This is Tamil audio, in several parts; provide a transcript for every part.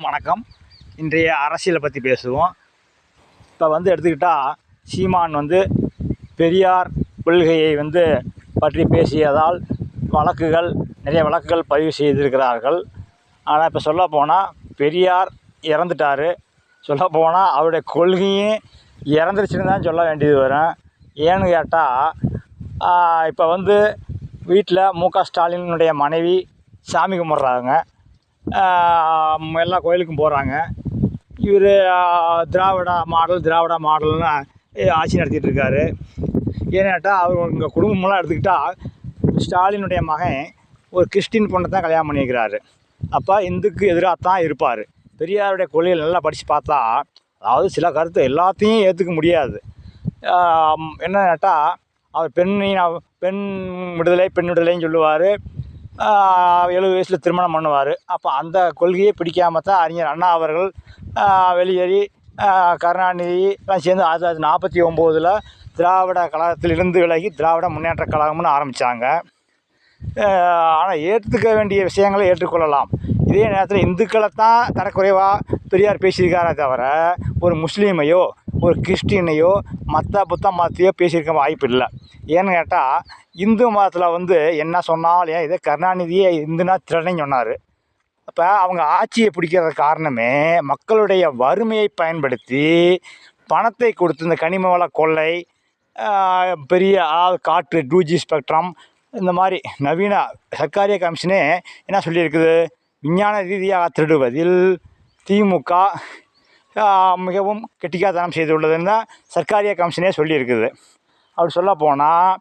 வணக்கம். இன்றைய அரசியலை பற்றி பேசுவோம். இப்போ எடுத்துக்கிட்டால் சீமான் பெரியார் கொள்கையை பற்றி பேசியதால் நிறைய வழக்குகள் பதிவு செய்திருக்கிறார்கள். ஆனால் இப்போ சொல்லப்போனால் பெரியார் இறந்துட்டார். சொல்லப்போனால் அவருடைய கொள்கையும் இறந்துருச்சுன்னு தான் சொல்ல வேண்டியது வரும். ஏன்னு கேட்டால் இப்போ வீட்டில் மு.க. ஸ்டாலினுடைய மனைவி சாமி கும்பிட்றாங்க. எல்லா கோயிலுக்கும் போகிறாங்க. இவர் திராவிட மாடல்னு ஆட்சி நடத்திட்டு இருக்காரு. ஏன்னு கேட்டால் அவங்க குடும்பமெல்லாம் எடுத்துக்கிட்டால் ஸ்டாலினுடைய மகன் ஒரு கிறிஸ்டின் பொண்ணை தான் கல்யாணம் பண்ணியிருக்கிறாரு. அப்போ இந்துக்கு எதிராக தான் இருப்பார். பெரியாருடைய கொள்கைகள் நல்லா படித்து பார்த்தா, அதாவது சில கருத்து எல்லாத்தையும் ஏற்றுக்க முடியாது. என்ன கேட்டால் அவர் பெண் விடுதலைன்னு சொல்லுவார். 70 வயசில் திருமணம் பண்ணுவார். அப்போ அந்த கொள்கையை பிடிக்காம தான் அறிஞர் அண்ணா அவர்கள் வெளியேறி கருணாநிதி எல்லாம் சேர்ந்து 1949 திராவிட கழகத்திலிருந்து விலகி திராவிட முன்னேற்ற கழகம்னு ஆரம்பித்தாங்க. ஆனால் ஏற்றுக்க வேண்டிய விஷயங்களை ஏற்றுக்கொள்ளலாம். இதே நேரத்தில் இந்துக்களை தான் தரக்குறைவாக பெரியார் பேசியிருக்காரே தவிர ஒரு முஸ்லீமையோ ஒரு கிறிஸ்டினையோ புத்த மதத்தையோ பேசியிருக்க வாய்ப்பு இல்லை. ஏன்னு கேட்டால் இந்து மதத்தில் என்ன சொன்னாலும் இதே கருணாநிதியை இந்துனா திருடனைன்னு சொன்னார். அப்போ அவங்க ஆட்சியை பிடிக்கிறது காரணமே மக்களுடைய வறுமையை பயன்படுத்தி பணத்தை கொடுத்து இந்த கனிம வள கொள்ளை, பெரிய காற்று 2G ஸ்பெக்ட்ரம், இந்த மாதிரி நவீன சர்க்காரிய கமிஷனே என்ன சொல்லியிருக்குது, விஞ்ஞான ரீதியாக திருடுவதில் திமுக மிகவும் கெட்டிக்காத்தனம் செய்துள்ளதுன்னு தான் சர்க்காரிய கமிஷனே சொல்லியிருக்குது. அப்படி சொல்லப்போனால்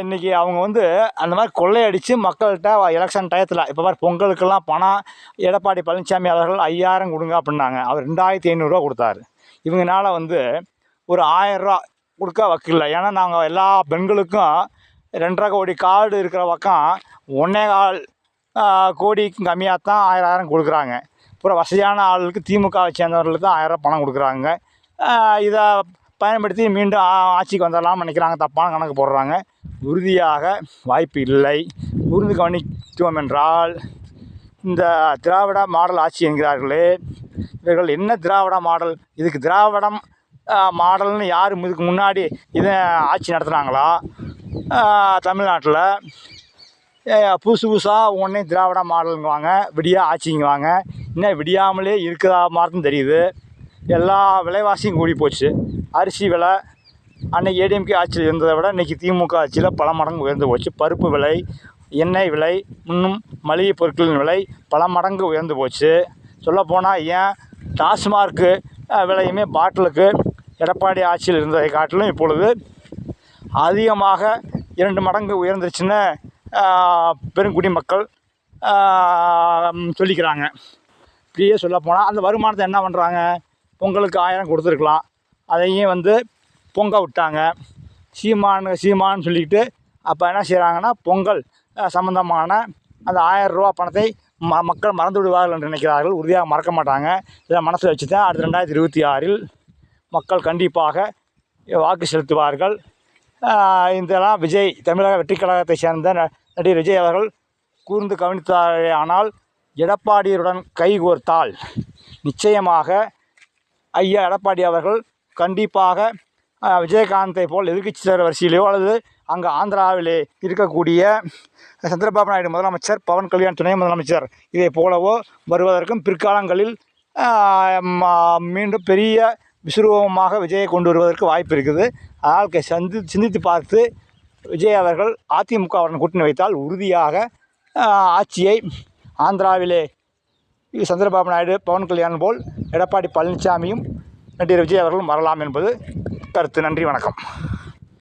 இன்றைக்கி அவங்க அந்த மாதிரி கொள்ளையடித்து மக்கள்கிட்ட எலெக்ஷன் டயத்தில் இப்போ பொங்கலுக்கெல்லாம் பணம் எடப்பாடி பழனிசாமி அவர்கள் 5000 கொடுங்க அப்படின்னாங்க. அவர் 2500 கொடுத்தாரு. இவங்கனால ஒரு 1000 ரூபா கொடுக்க வக்கில்லை. ஏன்னா நாங்கள் எல்லா பெண்களுக்கும் 2.5 கோடி கார்டு இருக்கிற பக்கம் 1.25 கோடிக்கு கம்மியாக தான் 1000 கொடுக்குறாங்க. அப்புறம் வசதியான ஆளுக்கு திமுகவை சேர்ந்தவர்களுக்கு தான் 1000 பணம் கொடுக்குறாங்க. இதை பயன்படுத்தி மீண்டும் ஆட்சிக்கு வந்துடலாம்னு நினைக்கிறாங்க. தப்பான கணக்கு போடுறாங்க. உறுதியாக வாய்ப்பு இல்லை. கூர்ந்து கவனித்தோம் என்றால் இந்த திராவிட மாடல் ஆட்சி என்கிறார்களே, இவர்கள் என்ன திராவிட மாடல்? இதுக்கு திராவிடம் மாடல்னு யார் இதுக்கு முன்னாடி இதை ஆட்சி நடத்துனாங்களா தமிழ்நாட்டில்? புதுசாக ஒன்றே திராவிட மாடலுங்குவாங்க, விடியா ஆட்சிங்குவாங்க. இன்னும் விடியாமலே இருக்கிற மாதிரி தெரியுது. எல்லா விலைவாசியும் கூடி போச்சு. அரிசி விலை அன்றைக்கி ஏடிஎம்கே ஆட்சியில் இருந்ததை விட இன்றைக்கி திமுக ஆட்சியில் பல மடங்கு உயர்ந்து போச்சு. பருப்பு விலை, எண்ணெய் விலை, இன்னும் மளிகை பொருட்களின் விலை பல மடங்கு உயர்ந்து போச்சு. சொல்லப்போனால் ஏன் டாஸ்மார்க்கு விலையுமே பாட்டிலுக்கு எடப்பாடி ஆட்சியில் இருந்ததை காட்டிலும் இப்பொழுது அதிகமாக 2 மடங்கு உயர்ந்துருச்சுன்னு பெருங்குடி மக்கள் சொல்லிக்கிறாங்க. இப்படியே சொல்லப்போனால் அந்த வருமானத்தை என்ன பண்ணுறாங்க? பொங்கலுக்கு 1000 கொடுத்துருக்கலாம், அதையும் பொங்க விட்டாங்க. சீமான்னு சொல்லிக்கிட்டு அப்போ என்ன செய்கிறாங்கன்னா, பொங்கல் சம்மந்தமான அந்த 1000 ரூபா பணத்தை மக்கள் மறந்து விடுவார்கள் என்று நினைக்கிறார்கள். உறுதியாக மறக்க மாட்டாங்க. இதை மனசில் வச்சு தான் அடுத்த 2026 மக்கள் கண்டிப்பாக வாக்கு செலுத்துவார்கள். இதெல்லாம் விஜய் தமிழக வெற்றி கழகத்தை சேர்ந்த நடிகர் விஜய் அவர்கள் கூர்ந்து கவனித்தாரே. ஆனால் எடப்பாடியுடன் கைகோர்த்தால் நிச்சயமாக ஐயா எடப்பாடி அவர்கள் கண்டிப்பாக விஜயகாந்தை போல் எதிர்க்கட்சி தலைவர் வரிசையிலேயோ அல்லது அங்கே ஆந்திராவிலே இருக்கக்கூடிய சந்திரபாபு நாயுடு முதலமைச்சர், பவன் கல்யாண் துணை முதலமைச்சர் இதை போலவோ வருவதற்கும் பிற்காலங்களில் மீண்டும் பெரிய விசுரூபமாக விஜயை கொண்டு வருவதற்கு வாய்ப்பு இருக்குது. அதனால் சிந்தித்து பார்த்து விஜய் அவர்கள் அதிமுகவுடன் கூட்டணி வைத்தால் உறுதியாக ஆட்சியை ஆந்திராவிலே சந்திரபாபு நாயுடு, பவன் கல்யாண் போல் எடப்பாடி பழனிசாமியும் நடிகர் விஜய் அவர்களும் வரலாம் என்பது கருத்து. நன்றி, வணக்கம்.